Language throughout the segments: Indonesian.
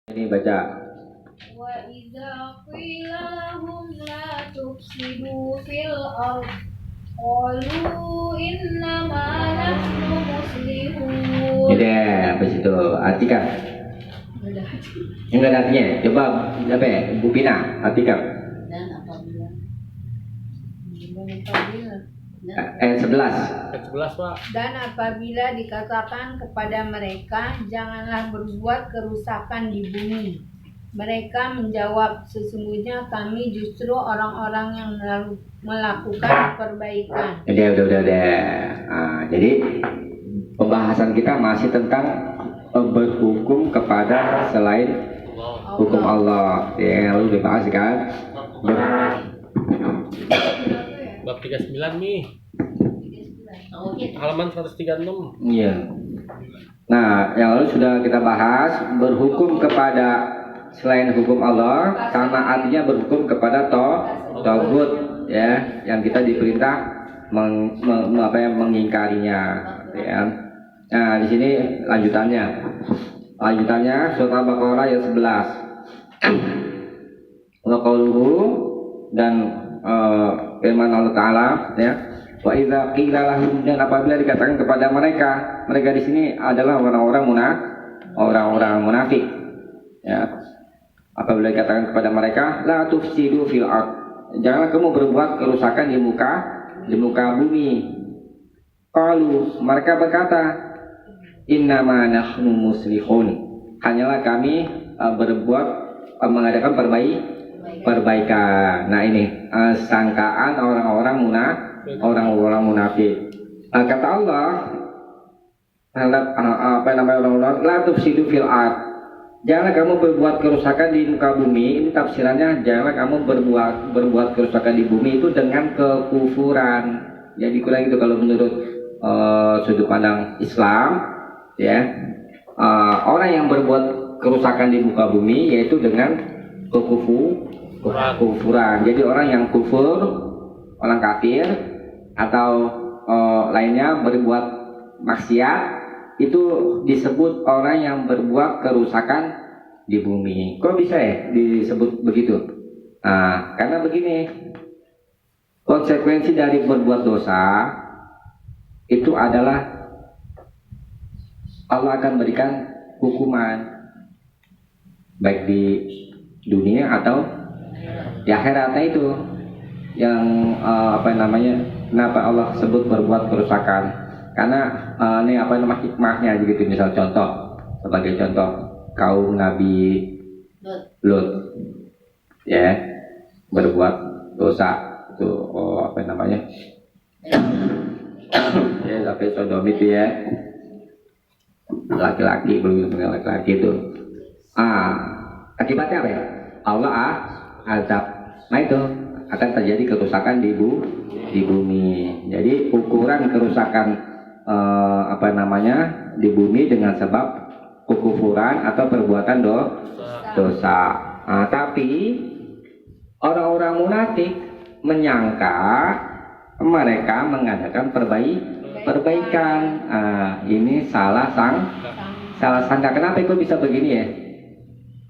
Ini baca. Wa idza qila lahum la tufsidu fil ard qalu innama nahnu muslihun. Ini apa situ? Artikan. Enggak ada artinya. Coba apa ya? Bu Pina, artikan. Dan apabila Ayat 11. Ayat 11, Pak. Dan apabila dikatakan kepada mereka, janganlah berbuat kerusakan di bumi, mereka menjawab, sesungguhnya kami justru orang-orang yang melakukan perbaikan. Udah. Jadi pembahasan kita masih tentang berhukum kepada selain hukum Allah. Ya, lalu dibahas kan? Bab 39 nih. Halaman 136. Iya. Nah, yang lalu sudah kita bahas berhukum kepada selain hukum Allah, sama artinya berhukum kepada tagut, ya, yang kita diperintah mengingkarinya, ya. Nah, di sini lanjutannya surat Al-Baqarah ayat 11. Wa qauluhu dan firman Allah Ta'ala, ya, wa idza qila lahum, dan apabila dikatakan kepada mereka di sini adalah orang-orang munafik, ya. Apabila dikatakan kepada mereka la tufsidu fil ard, janganlah kamu berbuat kerusakan di muka bumi. Qalu, mereka berkata, innama nahnu muslihun, hanyalah kami mengadakan perbaikan. Nah, ini sangkaan orang-orang munafik. Kata Allah terhadap orang-orang, la tufsidu fil ard, janganlah kamu berbuat kerusakan di muka bumi. Ini tafsirannya, janganlah kamu berbuat kerusakan di bumi itu dengan kekufuran. Jadi kurang itu kalau menurut sudut pandang Islam, ya. Orang yang berbuat kerusakan di muka bumi yaitu dengan kekufuran. Jadi orang yang kufur, orang kafir, atau lainnya berbuat maksiat, itu disebut orang yang berbuat kerusakan di bumi. Kok bisa ya disebut begitu? Nah, karena begini, konsekuensi dari berbuat dosa itu adalah Allah akan berikan hukuman, baik di dunia atau di akhirat. Nah, itu yang kenapa Allah sebut berbuat kerusakan, karena ini hikmahnya begitu. Misal sebagai contoh kaum Nabi Lut, ya, berbuat dosa itu ya, sampai Sodom itu, ya, laki-laki itu. Akibatnya apa ya? Allah azab. Nah, itu akan terjadi kerusakan di bumi. Jadi ukuran kerusakan di bumi dengan sebab kekufuran atau perbuatan dosa. Tapi orang-orang munafik menyangka mereka mengadakan perbaikan. Ini salah sangka. Kenapa itu bisa begini, ya?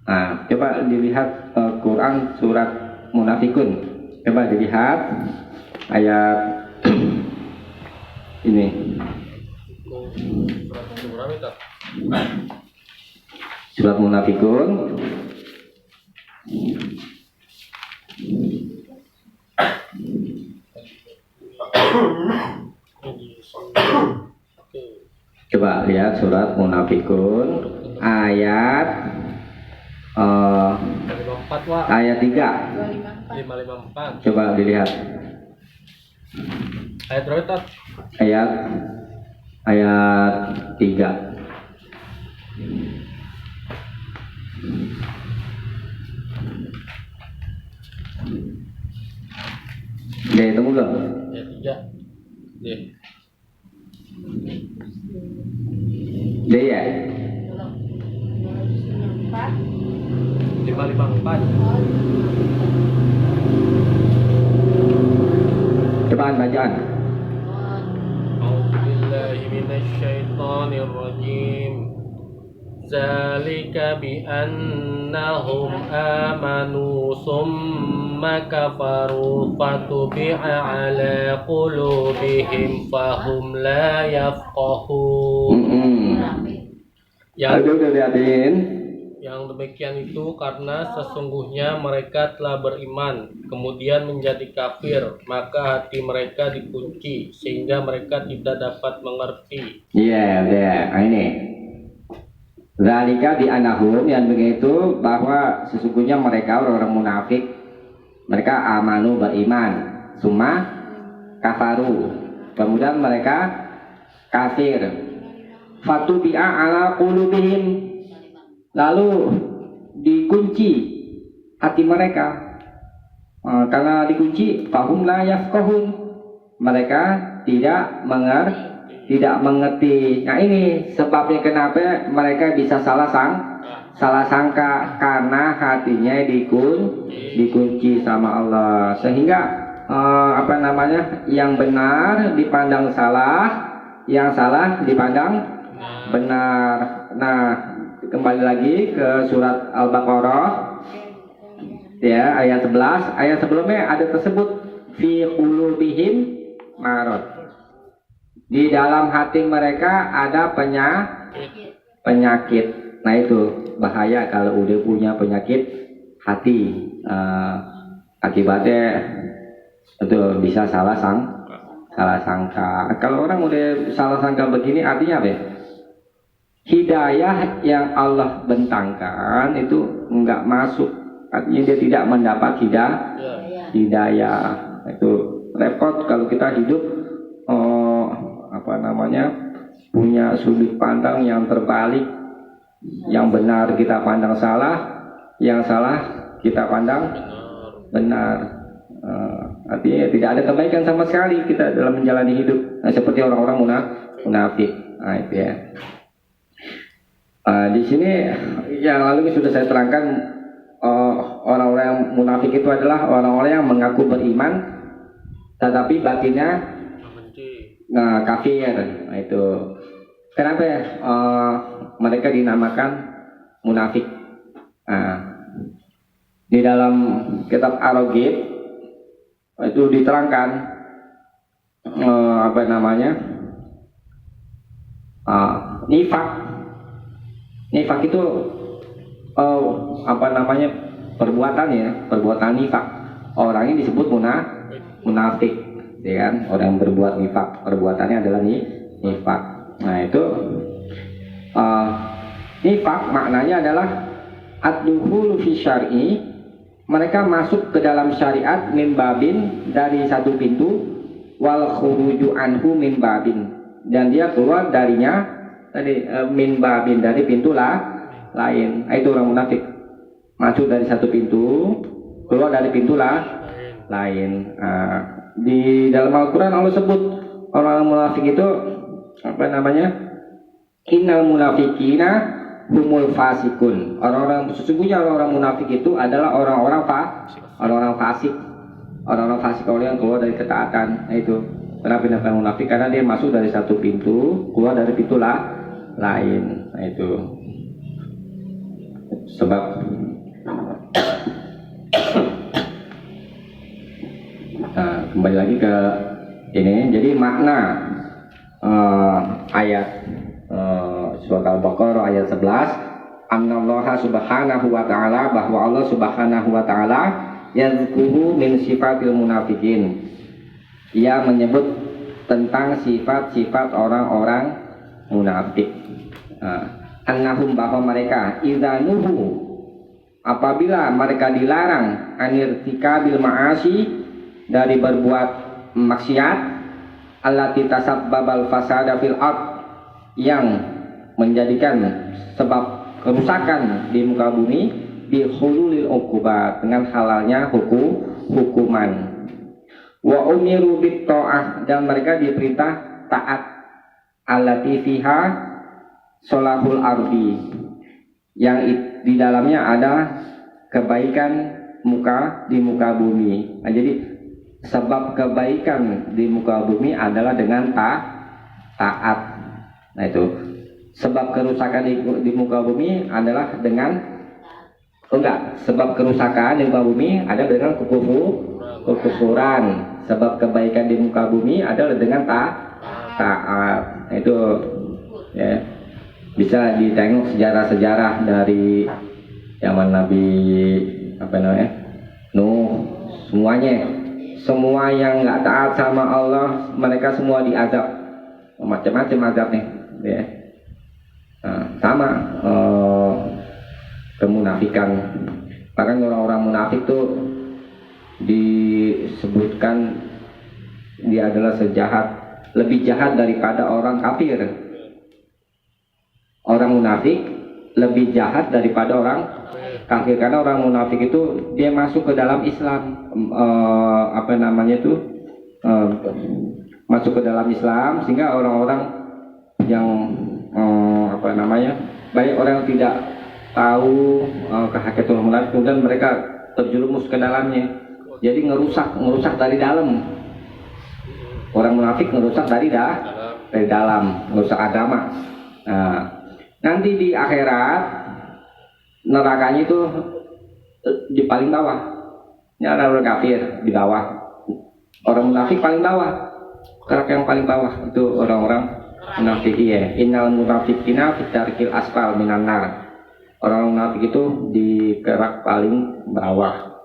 Nah, coba dilihat Quran surat Munafikun. Coba dilihat ayat ini. Surat Munafikun coba lihat surat Munafikun ayat 54, ayat 3. 554. Coba dilihat. Ayat berapa, Tat? Ayat 3. Dia tunggu belum? Ayat 3. Deh. Dia, ya? 554. Cobaan bacaan. A'udzubillahi minasyaitonirrajim. Zalika bi annahum amanu summa kafaru fatubi'a ala qulubihim fahum la yafqahun. Aduh, udah liatin. Yang demikian itu karena sesungguhnya mereka telah beriman kemudian menjadi kafir, maka hati mereka dikunci sehingga mereka tidak dapat mengerti. Iya, udah. Nah, ini. Zalika bi anahum, yang begitu bahwa sesungguhnya mereka orang-orang munafik, mereka amanu beriman, summa kafaru, kemudian mereka kafir. Fatubi'a ala qulubihim, lalu dikunci hati mereka. Karena dikunci, fahum la yafqahun, mereka tidak mengerti. Nah, ini sebabnya kenapa mereka bisa salah sangka, karena hatinya dikunci sama Allah, sehingga yang benar dipandang salah, yang salah dipandang benar. Nah, kembali lagi ke surat Al-Baqarah ya, ayat 11. Ayat sebelumnya ada tersebut fi qulubihim marad. Di dalam hati mereka ada penyakit. Nah, itu bahaya kalau udah punya penyakit hati. Akibatnya itu bisa salah sangka. Kalau orang udah salah sangka begini, artinya apa? Hidayah yang Allah bentangkan itu enggak masuk. Artinya dia tidak mendapat hidayah. Itu repot kalau kita hidup punya sudut pandang yang terbalik. Yang benar kita pandang salah, yang salah kita pandang benar. Artinya tidak ada kebaikan sama sekali kita dalam menjalani hidup. Nah, seperti orang-orang munafik. Nah, itu ya. Di sini yang lalu sudah saya terangkan, orang-orang yang munafik itu adalah orang-orang yang mengaku beriman tetapi batinnya kafir. Nah, itu kenapa mereka dinamakan munafik. Di dalam kitab Ar-Raghib itu diterangkan nifak itu perbuatan nifak. Orangnya disebut munafik, ya kan? Orang yang berbuat nifak, perbuatannya adalah nifak. Nah, itu nifak maknanya adalah ad-dukhulu fi syar'i, mereka masuk ke dalam syariat min babin, dari satu pintu, wal khuruju anhu min babin, dan dia keluar darinya min babin, dari pintu lain. Itu orang munafik, masuk dari satu pintu, keluar dari pintu lain. Di dalam Al-Quran Allah sebut orang munafik itu innal munafikina humul fasikun. Sesungguhnya orang munafik itu adalah orang-orang fasik. Orang-orang fasik, orang yang keluar dari ketaatan. Nah, itu kenapa dinamakan munafik? Karena dia masuk dari satu pintu, keluar dari pintu lain. Nah, itu sebab. Nah, kembali lagi ke ini. Jadi makna ayat surat Al-Baqarah ayat 11, annallaha subhanahu wa ta'ala, bahwa Allah subhanahu wa ta'ala yazkuru min sifatil munafikin, ia menyebut tentang sifat-sifat orang-orang munafik. Annahum, bahwa mereka idzanuhu, apabila mereka dilarang anirtikabil ma'asi, dari berbuat maksiat, allati tasabbabal fasada fil ard, yang menjadikan sebab kerusakan di muka bumi, bi hululil uqubat, dengan halalnya hukuman, wa umiru bit ta'ah, dan mereka diperintah taat, allati fiha solahul ardi, yang di dalamnya ada kebaikan di muka bumi. Nah, jadi sebab kebaikan di muka bumi adalah dengan taat. Nah, itu sebab kerusakan di muka bumi adalah dengan sebab kerusakan di muka bumi adalah dengan kekufuran. Sebab kebaikan di muka bumi adalah dengan taat. Itu ya, bisa ditengok sejarah-sejarah dari zaman Nabi Nuh. Semua yang nggak taat sama Allah, mereka semua diazab macam-macam azabnya ya. Sama kemunafikan, bahkan orang-orang munafik tuh disebutkan dia adalah lebih jahat daripada orang kafir. Orang munafik lebih jahat daripada orang kafir, karena orang munafik itu dia masuk ke dalam Islam, masuk ke dalam Islam, sehingga orang-orang yang banyak orang yang tidak tahu kehakikatan munafik, kemudian mereka terjerumus ke dalamnya, jadi ngerusak dari dalam. Orang munafik ngerusak dari dalam, ngerusak agama. Nah, nanti di akhirat nerakanya itu di paling bawah. Ini ada orang kafir di bawah, orang munafik paling bawah. Neraka yang paling bawah itu orang-orang munafik ya. Innal munafiqina fi darkil asfal minan nar. Orang munafik itu di kerak paling bawah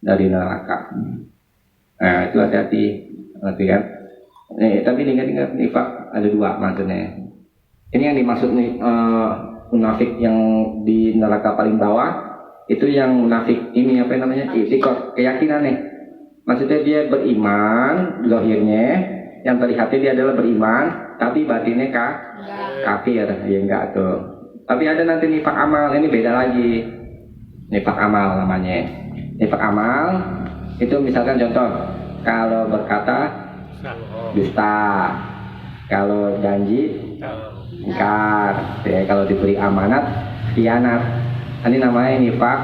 dari neraka. Nah, itu hati-hati kan. Tapi ingat nifak ada dua maksudnya. Ini yang dimaksud munafik yang di neraka paling bawah itu yang munafik ini itikad, keyakinan nih. Maksudnya dia beriman zahirnya, yang terlihatnya dia adalah beriman, tapi batinnya kafir. Ya enggak tuh. Tapi ada nanti nifak amal, ini beda lagi. Nifak amal namanya. Nifak amal itu misalkan contoh, kalau berkata dusta, kalau janji ingkar, ya, kalau diberi amanat khianat. Ini namanya nifak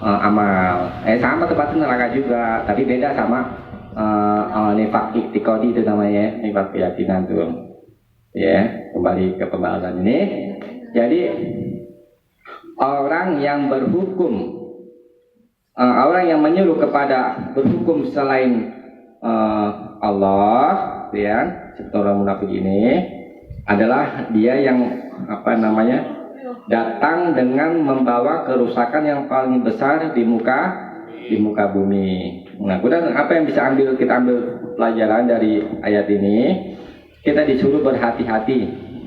amal. Sama tempatnya neraka juga, tapi beda sama nifak iktikadi itu namanya, nifak keyakinan tuh. Ya, kembali ke pembahasan ini. Jadi orang yang berhukum, orang yang menyuruh kepada berhukum selain Allah, ya, seperti orang munafik ini adalah dia yang datang dengan membawa kerusakan yang paling besar di muka bumi. Nah, kemudian apa yang bisa kita ambil pelajaran dari ayat ini? Kita disuruh berhati-hati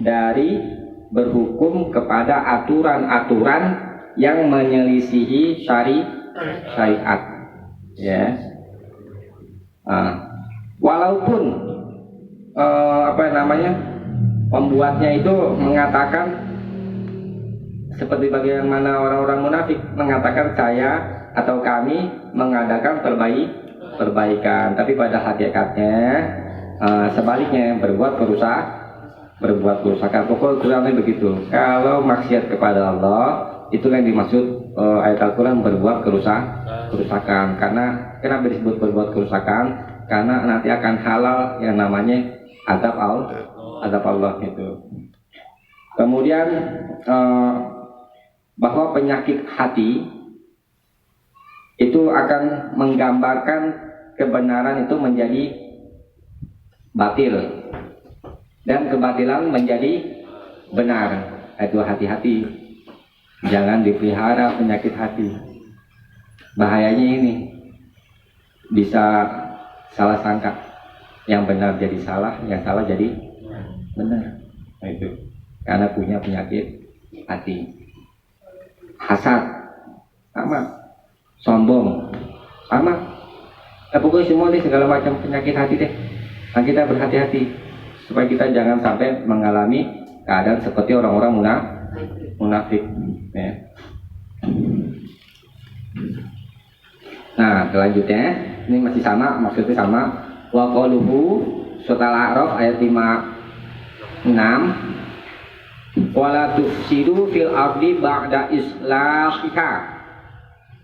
dari berhukum kepada aturan-aturan yang menyelisihi syariat. Ya. Walaupun pembuatnya itu mengatakan seperti bagaimana orang-orang munafik mengatakan saya atau kami mengadakan perbaikan, tapi pada hakikatnya sebaliknya berbuat kerusakan. Pokoknya begitu. Kalau maksiat kepada Allah, itulah yang dimaksud ayat Al-Quran berbuat kerusakan. Karena kenapa disebut berbuat kerusakan? Karena nanti akan halal yang namanya azab Allah itu. Kemudian bahwa penyakit hati itu akan menggambarkan kebenaran itu menjadi batil dan kebatilan menjadi benar. Itu hati-hati, jangan dipelihara penyakit hati. Bahayanya ini bisa salah sangka, yang benar jadi salah, yang salah jadi benar. Nah, itu karena punya penyakit hati. Hasad sama, sombong sama, pokoknya semua nih segala macam penyakit hati deh. Nah, kita berhati-hati supaya kita jangan sampai mengalami keadaan seperti orang-orang munafik. Ya. Nah, selanjutnya ini masih sama, maksudnya sama. Wa qaluhu surat Al-A'raf ayat 56. Wala tufsidu fil ardi ba'da islahiha.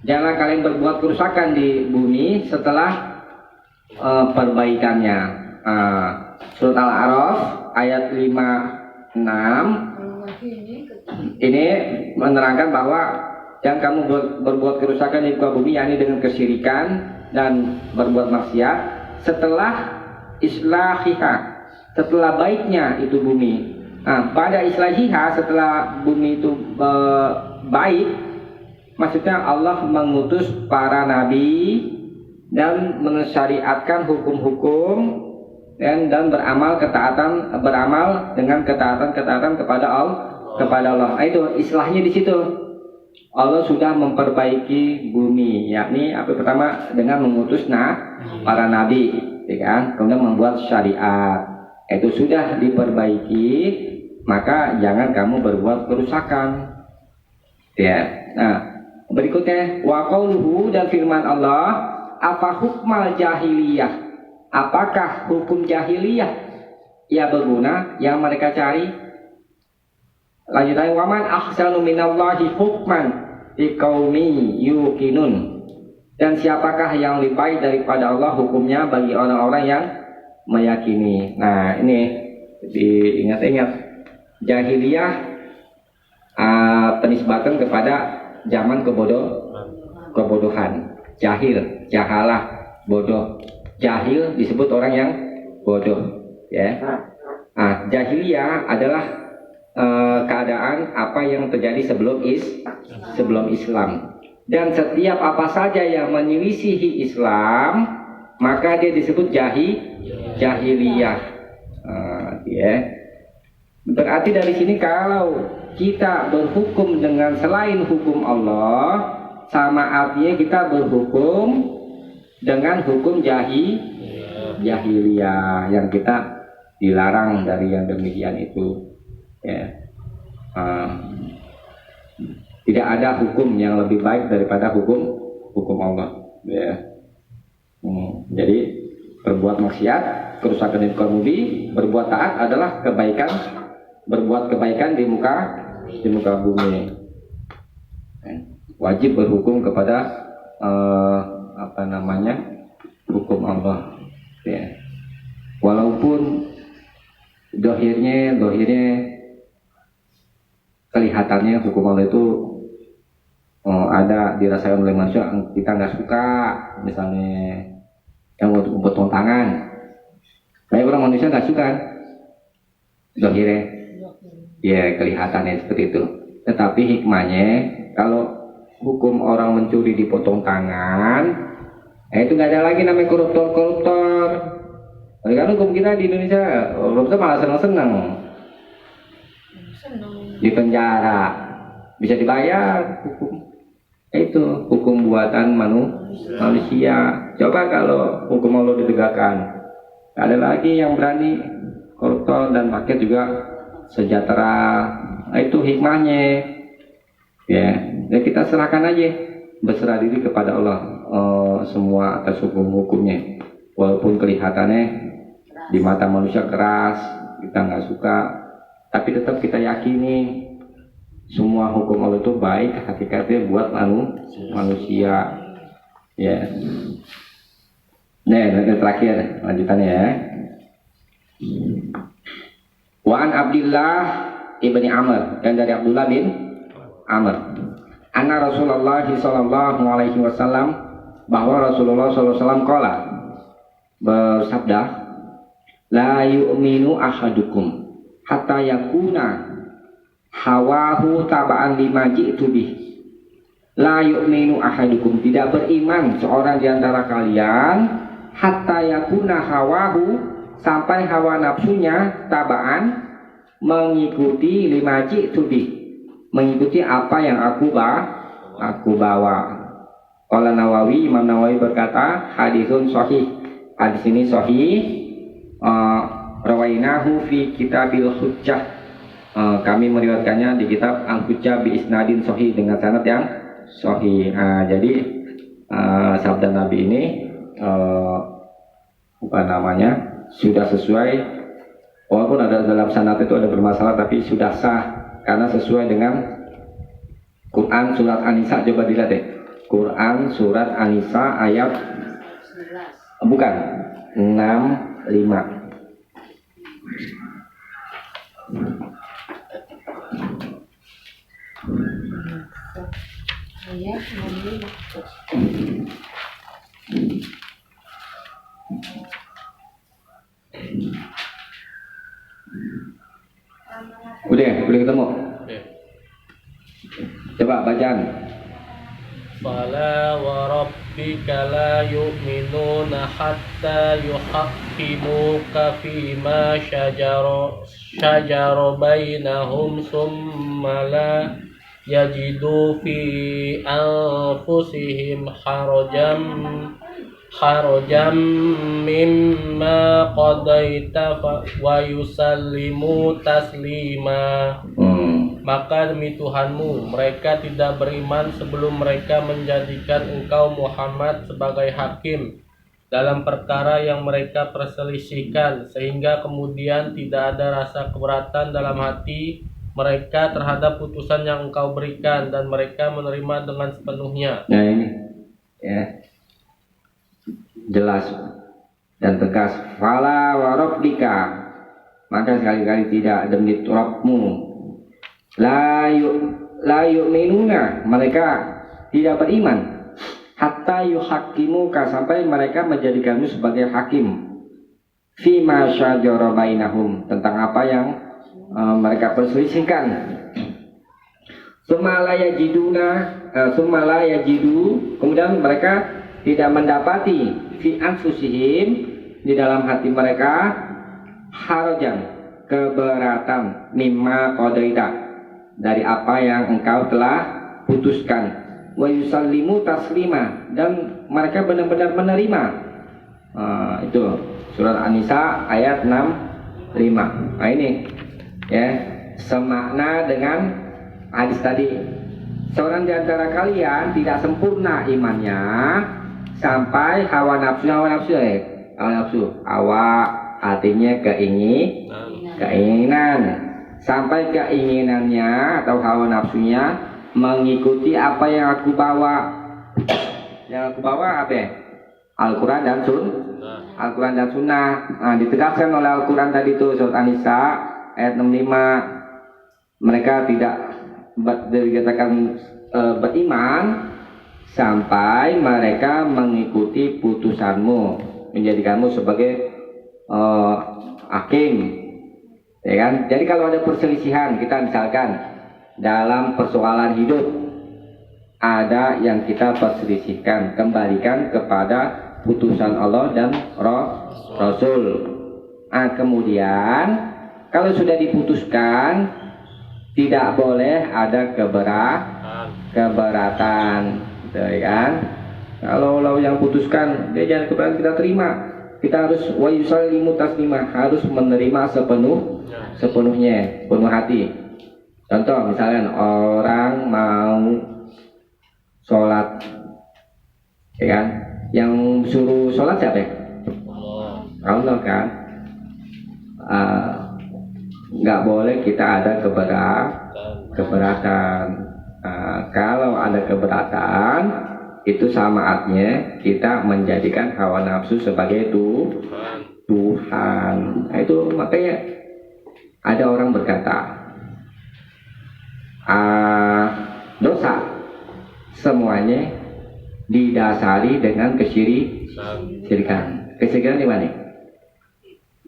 Jangan kalian berbuat kerusakan di bumi setelah perbaikannya. Surat Al-A'raf ayat 56 Ini menerangkan bahwa yang kamu berbuat kerusakan di muka bumi, yakni dengan kesyirikan dan berbuat maksiat, setelah islahiha, setelah baiknya itu bumi. Nah, pada islahiha, setelah bumi itu baik, maksudnya Allah mengutus para nabi dan mensyariatkan hukum-hukum dan beramal dengan ketaatan kepada Allah. Itu islahnya di situ. Allah sudah memperbaiki bumi, yakni apa pertama dengan mengutus para nabi, ya kan? Kemudian membuat syariat. Itu sudah diperbaiki, maka jangan kamu berbuat kerusakan. Ya. Nah, berikutnya wa qauluhu, dan firman Allah, apa hukmal jahiliyah? Apakah hukum jahiliyah ya berguna yang mereka cari? Lanjutannya, waman ahsanu minallahi hukman liqaumi yuqinun, dan siapakah yang lebih baik daripada Allah hukumnya bagi orang-orang yang meyakini. Nah, ini diingat-ingat, jahiliyah penisbatan kepada zaman kebodohan, jahalah, bodoh. Jahil disebut orang yang bodoh, ya. Nah, jahiliyah adalah keadaan apa yang terjadi sebelum Islam, dan setiap apa saja yang menyelisihi Islam maka dia disebut jahiliyah. Ya. Berarti dari sini kalau kita berhukum dengan selain hukum Allah, sama artinya kita berhukum dengan hukum jahiliyah yang kita dilarang dari yang demikian itu. Ya. Tidak ada hukum yang lebih baik daripada hukum Allah. Ya. Jadi berbuat maksiat, kerusakan di muka bumi, berbuat taat adalah kebaikan, berbuat kebaikan di muka bumi. Wajib berhukum kepada hukum Allah. Ya. Walaupun dohirnya kelihatannya hukum Allah itu ada dirasakan oleh manusia, kita nggak suka, misalnya yang potong tangan, banyak orang manusia nggak suka dohirnya, ya kelihatannya seperti itu. Tetapi hikmahnya, kalau hukum orang mencuri dipotong tangan, itu nggak ada lagi namanya koruptor. Karena hukum kita di Indonesia, koruptor malah senang di penjara, bisa dibayar hukum. Itu hukum buatan manusia. Coba kalau hukum Allah ditegakkan, nggak ada lagi yang berani koruptor, dan rakyat juga sejahtera. Nah, itu hikmahnya. Ya, dan kita serahkan aja, berserah diri kepada Allah semua atas hukum-hukumnya. Walaupun kelihatannya di mata manusia keras, kita nggak suka, tapi tetap kita yakini semua hukum Allah itu baik hakikatnya buat manusia. Ya. Nah, yang terakhir lanjutannya ya. Wa an Abdullah ibni Amr, dan dari Abdullah bin Amr, anna Rasulullah sallallahu alaihi wasallam, bahwa Rasulullah sallallahu alaihi wasallam qala, bersabda, la yu'minu ahadukum hatta yakuna hawahu taba'an lima ji'tu bih. La yu'minu ahadukum, tidak beriman seorang di antara kalian, hatta yakuna hawahu, sampai hawa nafsunya taba'an, mengikuti lima ji'tu bih, mengikuti apa yang aku bawa. Qala Nawawi, Imam Nawawi berkata, hadisun sahih, hadis ini sahih. Rawainahu fi kitabil hujjah, kami meriwayatkannya di kitab Al-Hujjah bi isnadin sahih, dengan sanad yang sahih. Jadi sabda Nabi ini sudah sesuai, walaupun ada dalam sanad itu ada bermasalah, tapi sudah sah karena sesuai dengan Quran surat An-Nisa. Coba dilihat deh, Quran surat An-Nisa ayat 65. Ayat 65. Udah ketemu. Oke. Coba bacaan. Fala wa rabbika la yu'minuna hatta yuhaqqimuka fima syajara bainahum summa la yajidu fi anfusihim harajan mimma qadaita wa yusallimu taslima. Maka demi Tuhanmu, mereka tidak beriman sebelum mereka menjadikan engkau Muhammad sebagai hakim dalam perkara yang mereka perselisihkan, sehingga kemudian tidak ada rasa keberatan dalam hati mereka terhadap putusan yang engkau berikan, dan mereka menerima dengan sepenuhnya. Nah ini ya, jelas dan tegas. Fala wa rabbika, maka sekali-kali tidak demi Rabbmu. La yu'minuna, mereka tidak beriman hatta yuhaqqimuka, sampai mereka menjadikanmu sebagai hakim fima syajara bainahum, tentang apa yang mereka perselisihkan. Summa la yajidu, kemudian mereka tidak mendapati fi anfusihim, di dalam hati mereka, harajan, keberatan, mimma qadaita, dari apa yang engkau telah putuskan, wa yusallimu taslima, dan mereka benar-benar menerima. Itu surat An-Nisa ayat 65. Nah ini ya, semakna dengan hadis tadi. Seorang di antara kalian tidak sempurna imannya sampai hawa nafsu, artinya keinginan, sampai keinginannya atau hawa nafsunya mengikuti apa yang aku bawa. Yang aku bawa apa? Al-Quran dan Sunnah. Nah, ditegaskan oleh Al-Quran tadi itu surat An-Nisa ayat 65. Mereka tidak dikatakan beriman sampai mereka mengikuti putusanmu, menjadikanmu sebagai hakim. Ya kan? Jadi kalau ada perselisihan, kita misalkan dalam persoalan hidup ada yang kita perselisihkan, kembalikan kepada putusan Allah dan Rasul. Nah, kemudian kalau sudah diputuskan, tidak boleh ada keberatan, gitu, ya kan? Kalau yang putuskan, dia jangan keberatan, kita terima. Kita harus wa yusallimu taslima, harus menerima sepenuhnya, penuh hati. Contoh misalnya orang mau sholat, ya kan? Yang suruh sholat siapa? Allah kan? Nggak boleh kita ada keberatan. Kalau ada keberatan, itu sama artinya kita menjadikan hawa nafsu sebagai Tuhan. Nah, itu makanya ada orang berkata, dosa semuanya didasari dengan kesyirikan. Kesyirikan di mana?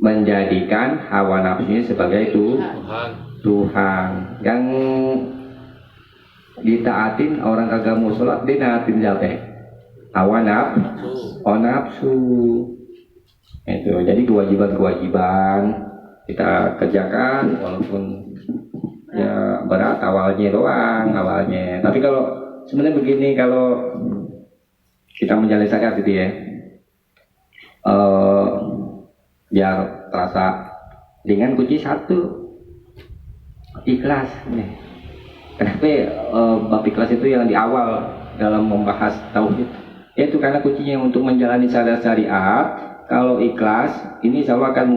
Menjadikan hawa nafsunya sebagai Tuhan. Yang ditaatin orang kagak mau sholat, dia naatin siapa? Hawa nafsu. Itu jadi kewajiban kita kerjakan walaupun ya berat awalnya. Tapi kalau sebenarnya begini, kalau kita menjalani zakat gitu ya, biar terasa dengan kunci satu, ikhlas nih. Kenapa bab ikhlas itu yang di awal dalam membahas tauhid? Yaitu karena kuncinya untuk menjalani syariat. Kalau ikhlas, ini insya Allah akan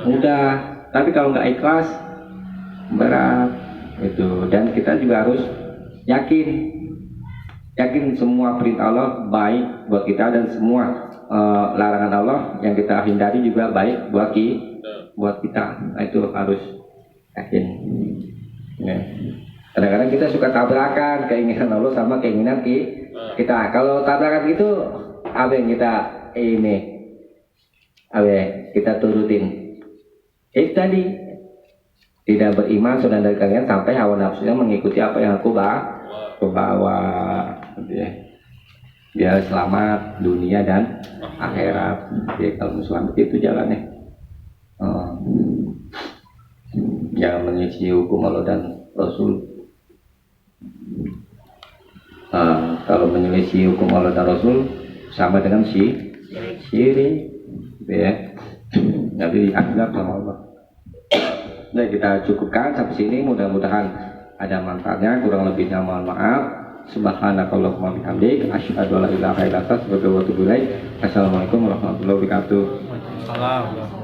mudah. Tapi kalau nggak ikhlas, berat. Itu. Dan kita juga harus yakin semua perintah Allah baik buat kita, dan semua larangan Allah yang kita hindari juga baik buat kita. Nah, itu harus yakin. Ya. Kadang-kadang kita suka tabrakan keinginan Allah sama keinginan kita. Kalau tabrakan gitu, apa yang kita turutin? Tadi tidak beriman sudah dari kalian sampai hawa nafsunya mengikuti apa yang aku bawa, gitu ya. Biar selamat dunia dan akhirat. Jadi kalau selamat itu jalannya. Jangan menyelisih hukum Allah dan Rasul. Kalau menyelisih hukum Allah dan Rasul sama dengan syirik, ya. Jadi dianggap sama Allah. Nah, kita cukupkan sampai sini. Mudah-mudahan ada manfaatnya. Kurang lebihnya mohon maaf. Subhanakallahumma bihamdik asyhadu an la ilaha illa anta astaghfiruka wa atubu ilaik. Assalamualaikum warahmatullahi wabarakatuh. Salam.